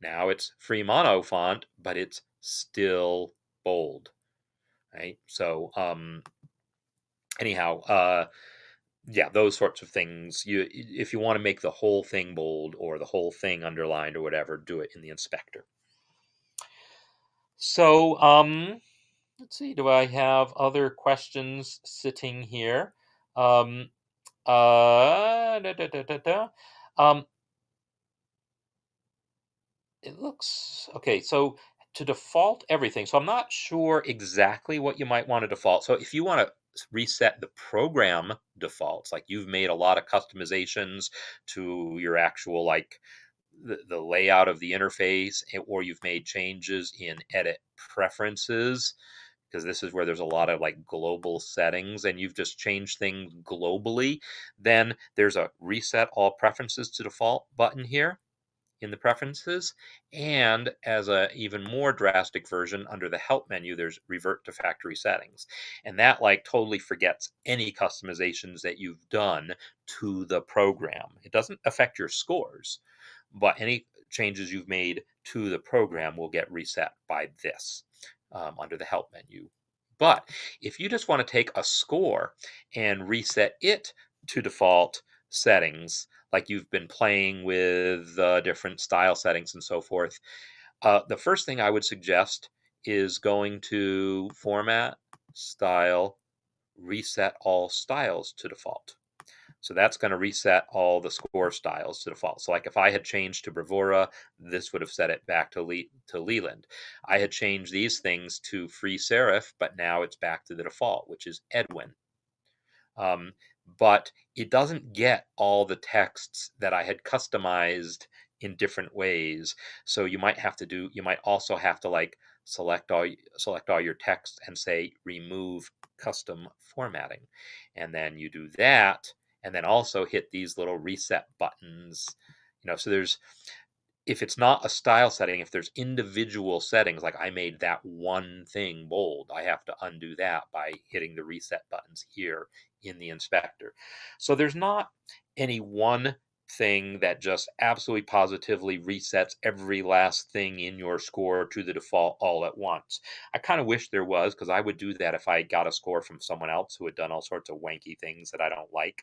now it's free mono font, but it's still bold, right? So anyhow, yeah, those sorts of things. If you want to make the whole thing bold or the whole thing underlined or whatever, do it in the inspector. So let's see, do I have other questions sitting here? Um, da, da, da, da, da. It looks okay. So to default everything. So I'm not sure exactly what you might want to default. So if you want to reset the program defaults, like you've made a lot of customizations to your actual like the layout of the interface, or you've made changes in edit preferences, because this is where there's a lot of like global settings and you've just changed things globally, then there's a reset all preferences to default button here in the preferences. And as a even more drastic version, under the help menu, there's revert to factory settings. And that like totally forgets any customizations that you've done to the program. It doesn't affect your scores, but any changes you've made to the program will get reset by this under the help menu. But if you just want to take a score and reset it to default settings, like you've been playing with different style settings and so forth, the first thing I would suggest is going to Format, Style, Reset All Styles to default. So that's going to reset all the score styles to default. So like if I had changed to Bravura, this would have set it back to Leland. I had changed these things to free serif, but now it's back to the default, which is Edwin. Um, but it doesn't get all the texts that I had customized in different ways. So you might also have to like select all your text and say remove custom formatting. And then you do that, and then also hit these little reset buttons. So if it's not a style setting, if there's individual settings, like I made that one thing bold, I have to undo that by hitting the reset buttons here in the inspector. So there's not any one thing that just absolutely positively resets every last thing in your score to the default all at once. I kind of wish there was, because I would do that if I got a score from someone else who had done all sorts of wanky things that I don't like.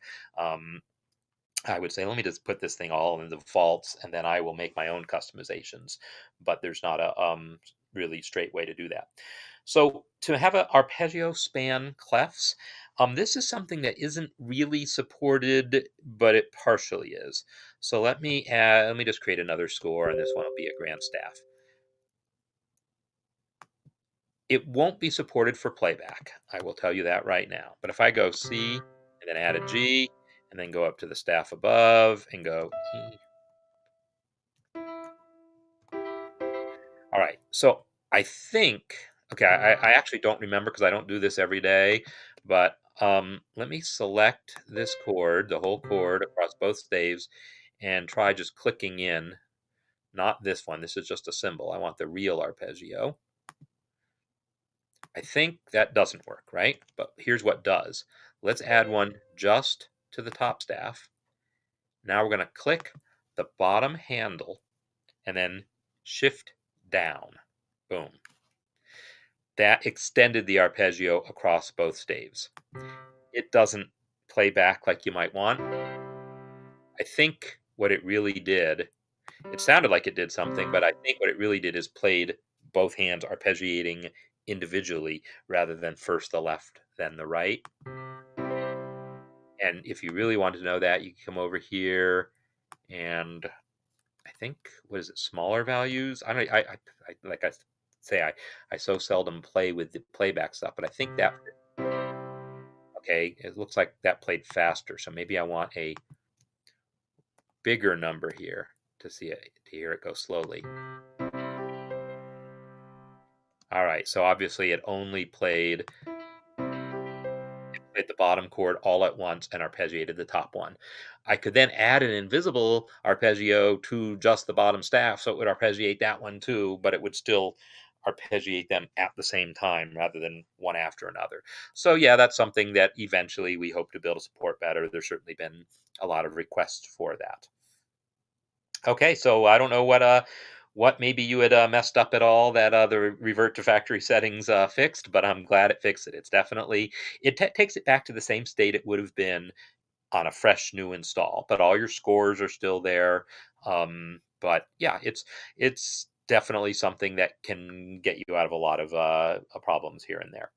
I would say, let me just put this thing all in the defaults, and then I will make my own customizations. But there's not a really straight way to do that. So to have an arpeggio span clefs, this is something that isn't really supported, but it partially is. So let me just create another score, and this one will be a grand staff. It won't be supported for playback. I will tell you that right now. But if I go C and then add a G, and then go up to the staff above and go E. All right. So I think, okay, I actually don't remember because I don't do this every day, but let me select this chord, the whole chord across both staves, and try just clicking in. Not this one. This is just a symbol. I want the real arpeggio. I think that doesn't work, right? But here's what does. Let's add one just to the top staff. Now we're going to click the bottom handle and then shift down. Boom. That extended the arpeggio across both staves. It doesn't play back like you might want. I think what it really did, it sounded like it did something, but I think what it really did is played both hands arpeggiating individually rather than first the left, then the right. And if you really want to know that, you can come over here and I think, what is it, smaller values? I don't, I like I say, I so seldom play with the playback stuff, but I think that, okay, it looks like that played faster. So maybe I want a bigger number here to see it, to hear it go slowly. All right, so obviously it only played the bottom chord all at once and arpeggiated the top one. I could then add an invisible arpeggio to just the bottom staff, so it would arpeggiate that one too, but it would still arpeggiate them at the same time rather than one after another. So yeah, that's something that eventually we hope to be able to support better. There's certainly been a lot of requests for that. Okay, so I don't know what maybe you had messed up at all that the revert to factory settings fixed, but I'm glad it fixed it. It's definitely takes it back to the same state it would have been on a fresh new install, but all your scores are still there. But yeah, it's definitely something that can get you out of a lot of problems here and there.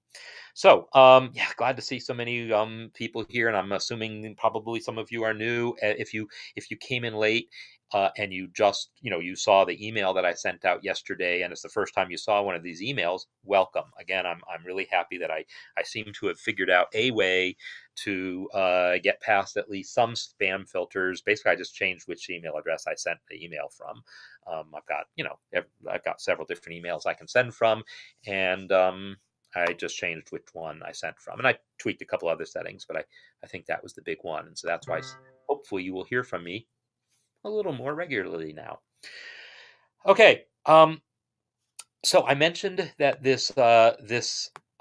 So, yeah, glad to see so many people here, and I'm assuming probably some of you are new. If you came in late and you just you saw the email that I sent out yesterday, and it's the first time you saw one of these emails, welcome again. I'm really happy that I seem to have figured out a way to get past at least some spam filters. Basically, I just changed which email address I sent the email from. I've got several different emails I can send from, and I just changed which one I sent from, and I tweaked a couple other settings, but I think that was the big one, and so that's why hopefully you will hear from me a little more regularly now. Okay, so I mentioned that this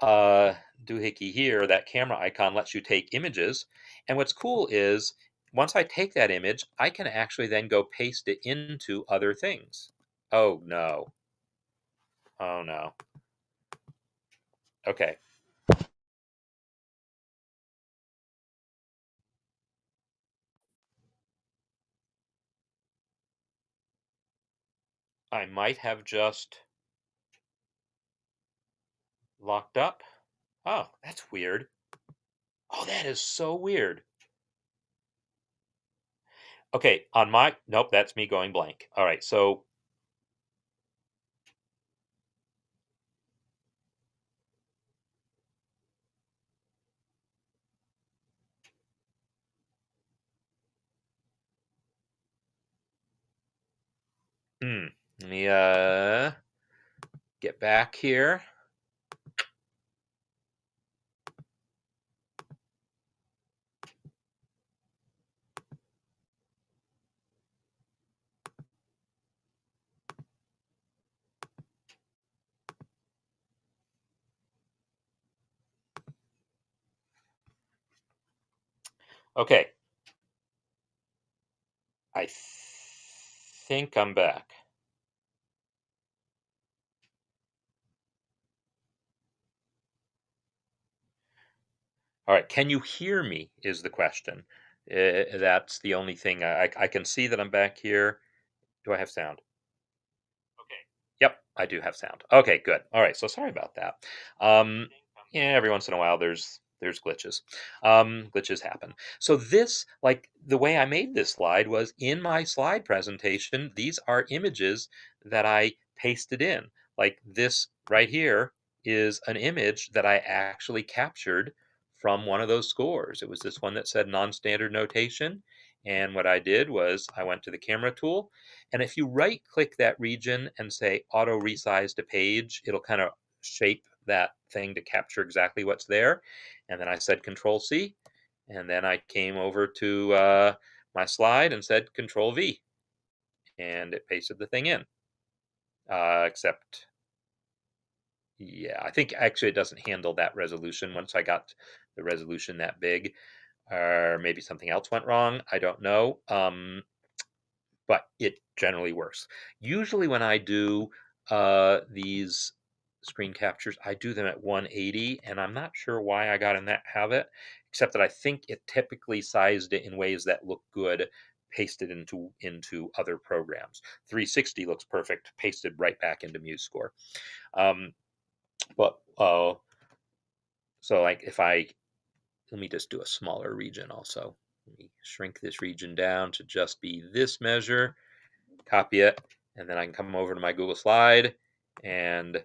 doohickey here, that camera icon, lets you take images, and what's cool is once I take that image, I can actually then go paste it into other things. Oh no! Oh no! Okay. I might have just locked up. Oh, that's weird. Oh, that is so weird. Okay, on my nope, that's me going blank. All right, so let me get back here. Okay, I think I'm back. All right, can you hear me? Is the question. That's the only thing. I can see that I'm back here. Do I have sound? Okay. Yep, I do have sound. Okay, good. All right, so sorry about that. Yeah, every once in a while there's glitches. Glitches happen. So this, like the way I made this slide was in my slide presentation, these are images that I pasted in. Like this right here is an image that I actually captured from one of those scores. It was this one that said non-standard notation. And what I did was I went to the camera tool, and if you right click that region and say auto resize to page, it'll kind of shape that thing to capture exactly what's there. And then I said Control C, and then I came over to my slide and said Control V, and it pasted the thing in. Except, yeah, I think actually it doesn't handle that resolution once I got the resolution that big. Or maybe something else went wrong. I don't know. But it generally works. Usually when I do these screen captures, I do them at 180, and I'm not sure why I got in that habit, except that I think it typically sized it in ways that look good pasted into other programs. 360 looks perfect, pasted right back into MuseScore. But so like if I let me just do a smaller region also. Let me shrink this region down to just be this measure, copy it, and then I can come over to my Google slide and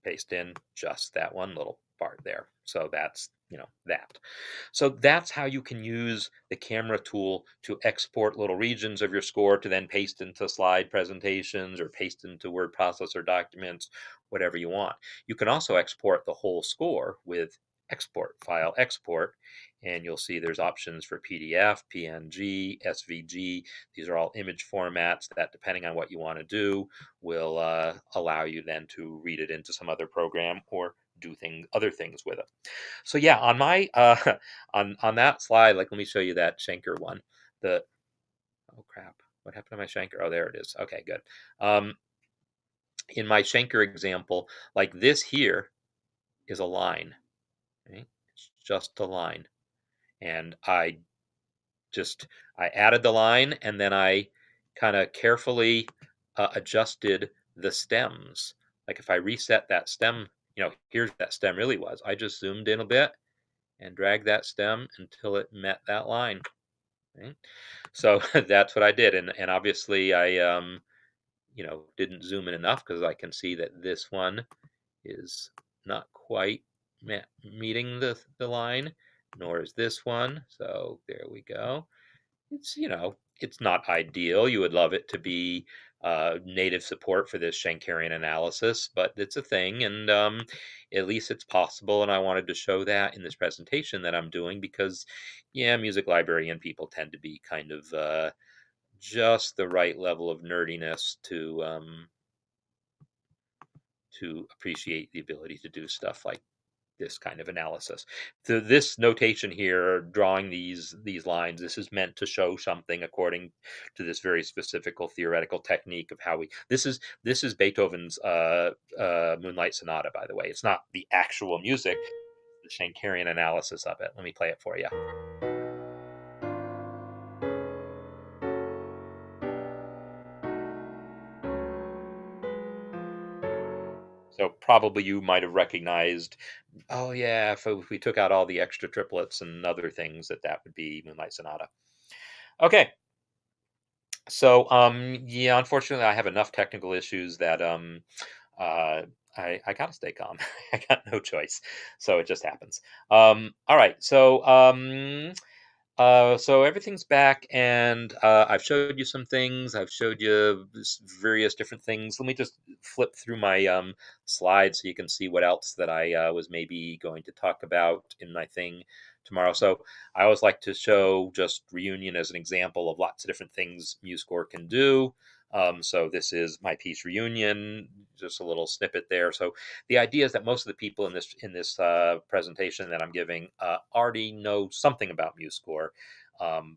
paste in just that one little part there. So that's that. So that's how you can use the camera tool to export little regions of your score to then paste into slide presentations or paste into word processor documents, whatever you want. You can also export the whole score with export, file export, and you'll see there's options for PDF, PNG, SVG. These are all image formats that, depending on what you want to do, will allow you then to read it into some other program or do other things with it. So yeah, on my on that slide, like, let me show you that Shankar one. The Oh crap, what happened to my Shankar? Oh, there it is. Okay, good. In my Shankar example, like, this here is a line. Right? It's just a line, and I added the line, and then I kind of carefully adjusted the stems. Like, if I reset that stem, here's what that stem really was. I just zoomed in a bit and dragged that stem until it met that line. Right? So that's what I did, and obviously I didn't zoom in enough, because I can see that this one is not quite meeting the line, nor is this one. So there we go. It's not ideal. You would love it to be native support for this Shankarian analysis, but it's a thing, and at least it's possible. And I wanted to show that in this presentation that I'm doing, because, yeah, music librarian people tend to be kind of just the right level of nerdiness to appreciate the ability to do stuff like this kind of analysis. So this notation here, drawing these lines, this is meant to show something according to this very specific theoretical technique of how this is Beethoven's Moonlight Sonata, by the way. It's not the actual music, the Shankarian analysis of it. Let me play it for you. So probably you might have recognized, oh yeah, if we took out all the extra triplets and other things, that would be Moonlight Sonata. Okay. So yeah, unfortunately I have enough technical issues that uh I gotta stay calm. I got no choice. So it just happens. All right. So everything's back, and I've showed you some things. I've showed you various different things. Let me just flip through my slides so you can see what else that I was maybe going to talk about in my thing tomorrow. So I always like to show just Reunion as an example of lots of different things MuseScore can do. So this is my piece Reunion, just a little snippet there. So the idea is that most of the people in this presentation that I'm giving already know something about MuseScore,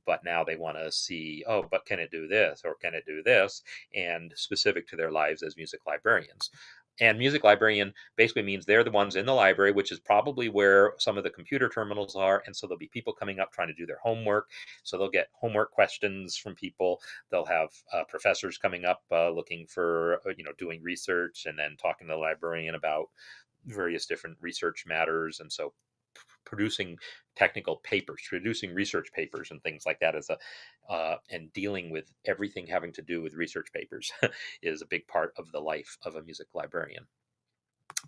but now they want to see, oh, but can it do this, or can it do this, and specific to their lives as music librarians. And music librarian basically means they're the ones in the library, which is probably where some of the computer terminals are. And so there'll be people coming up trying to do their homework. So they'll get homework questions from people. They'll have professors coming up looking for, doing research, and then talking to the librarian about various different research matters. And so producing technical papers, producing research papers and things like that and dealing with everything having to do with research papers is a big part of the life of a music librarian.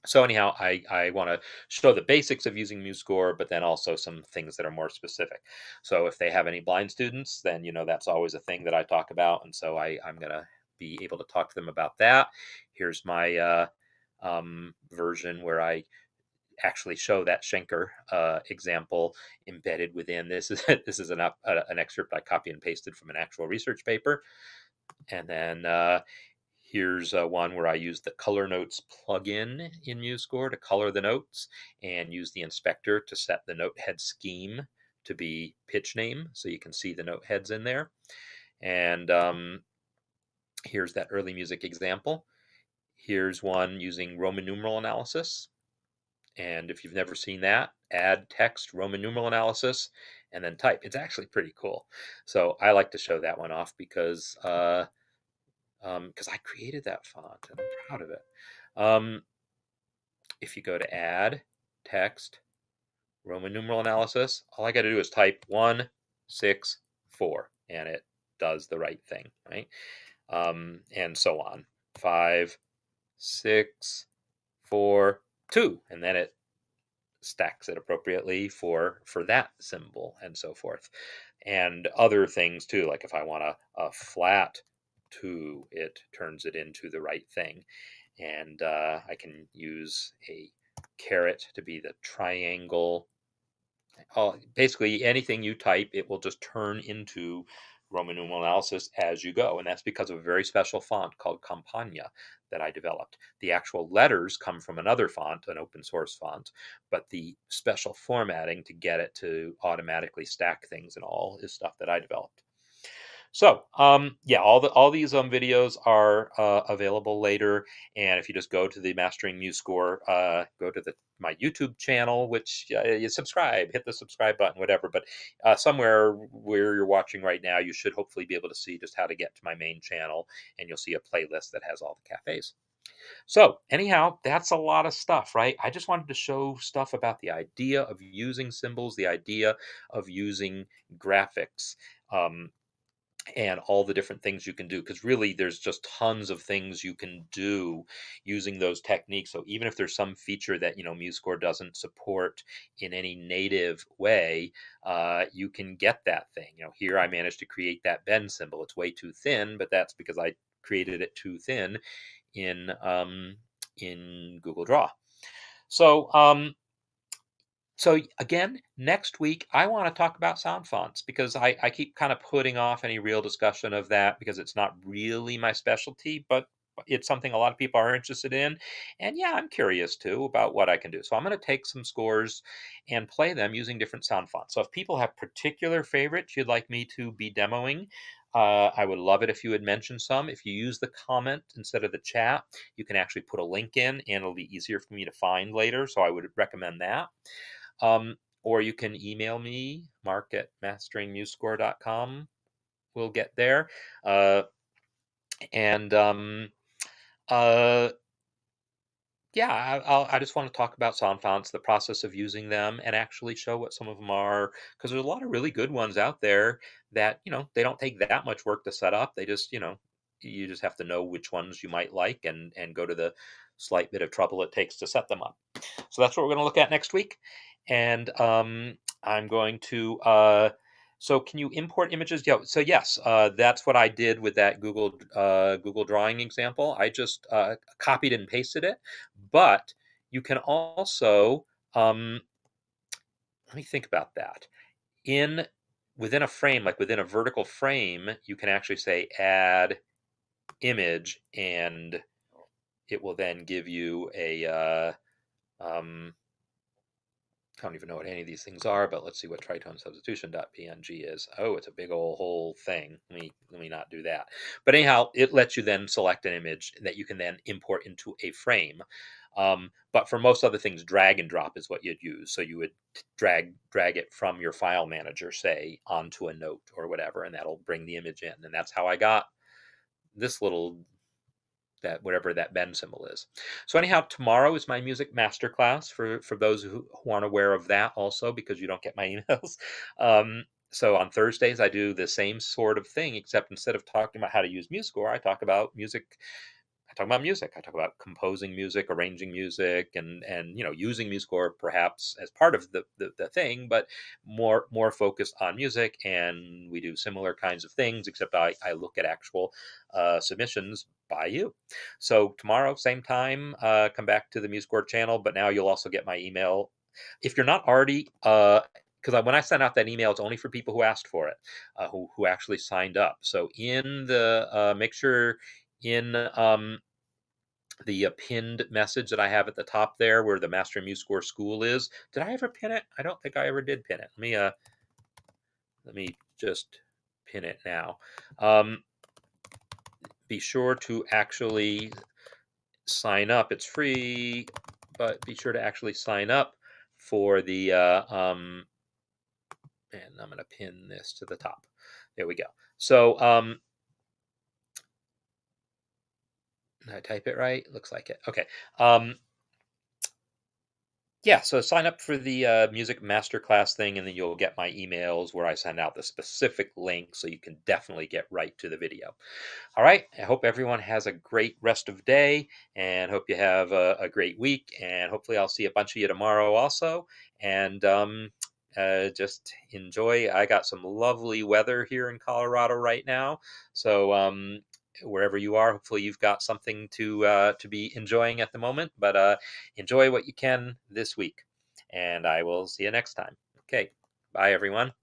So anyhow, I want to show the basics of using MuseScore, but then also some things that are more specific. So if they have any blind students, then that's always a thing that I talk about, and so I'm going to be able to talk to them about that. Here's my version where I actually show that Shankar example embedded within this. This is an excerpt I copy and pasted from an actual research paper, and then here's one where I use the Color Notes plugin in MuseScore to color the notes, and use the inspector to set the note head scheme to be pitch name, so you can see the note heads in there. And here's that early music example. Here's one using Roman numeral analysis. And if you've never seen that, add text, Roman numeral analysis, and then type. It's actually pretty cool. So I like to show that one off because I created that font and I'm proud of it. If you go to add text, Roman numeral analysis, all I got to do is type 1, 6, 4, and it does the right thing, right? And so on. 5, 6, 4, 2, and then it stacks it appropriately for that symbol and so forth. And other things too, like if I want a flat 2, it turns it into the right thing. And I can use a caret to be the triangle. Basically anything you type, it will just turn into Roman numeral analysis as you go. And that's because of a very special font called Campagna that I developed. The actual letters come from another font, an open source font, but the special formatting to get it to automatically stack things and all is stuff that I developed. So, yeah, all these videos are available later, and if you just go to the Mastering MuseScore, go to my YouTube channel, which you subscribe, hit the subscribe button, whatever. But somewhere where you're watching right now, you should hopefully be able to see just how to get to my main channel, and you'll see a playlist that has all the cafes. So, anyhow, that's a lot of stuff, right? I just wanted to show stuff about the idea of using symbols, the idea of using graphics. And all the different things you can do, because really there's just tons of things you can do using those techniques. So even if there's some feature that MuseScore doesn't support in any native way, you can get that thing. Here I managed to create that bend symbol. It's way too thin, but that's because I created it too thin in Google Draw. So again, next week, I want to talk about sound fonts, because I keep kind of putting off any real discussion of that because it's not really my specialty, but it's something a lot of people are interested in. And yeah, I'm curious too about what I can do. So I'm going to take some scores and play them using different sound fonts. So if people have particular favorites you'd like me to be demoing, I would love it if you would mention some. If you use the comment instead of the chat, you can actually put a link in and it'll be easier for me to find later. So I would recommend that. Or you can email me, mark@masteringmusescore.com. We'll get there. And uh, yeah, I just want to talk about sound fonts, the process of using them, and actually show what some of them are, because there's a lot of really good ones out there that, they don't take that much work to set up. They just, you just have to know which ones you might like and go to the slight bit of trouble it takes to set them up. So that's what we're going to look at next week. And I'm going to. So can you import images? Yeah. So yes, that's what I did with that Google Drawing example. I just copied and pasted it. But you can also let me think about that. In Within a frame, like within a vertical frame, you can actually say add image, and it will then give you a I don't even know what any of these things are, but let's see what tritone substitution.png is. Oh, it's a big old whole thing. Let me not do that. But anyhow, it lets you then select an image that you can then import into a frame. But for most other things, drag and drop is what you'd use. So you would drag it from your file manager, say, onto a note or whatever, and that'll bring the image in. And that's how I got this little that whatever that bend symbol is. So anyhow, tomorrow is my music masterclass for those who aren't aware of that also, because you don't get my emails. So on Thursdays I do the same sort of thing, except instead of talking about how to use MuseScore, I talk about music. I talk about music. I talk about composing music, arranging music, and using MuseScore perhaps as part of the thing, but more focused on music. And we do similar kinds of things, except I look at actual submissions by you. So tomorrow, same time, come back to the MuseScore channel, but now you'll also get my email. If you're not already, because when I sent out that email, it's only for people who asked for it, who actually signed up. So in the make sure in the pinned message that I have at the top there, where the Mastering MuseScore School is. Did I ever pin it? I don't think I ever did pin it. Let me just pin it now. Be sure to actually sign up. It's free, but be sure to actually sign up for the and I'm going to pin this to the top. There we go. So did I type it right? Looks like it. Okay. Yeah, so sign up for the music masterclass thing, and then you'll get my emails where I send out the specific link so you can definitely get right to the video. All right, I hope everyone has a great rest of day and hope you have a great week. And hopefully, I'll see a bunch of you tomorrow also. And just enjoy. I got some lovely weather here in Colorado right now. So, wherever you are, hopefully you've got something to be enjoying at the moment. But enjoy what you can this week, and I will see you next time. Okay, bye everyone.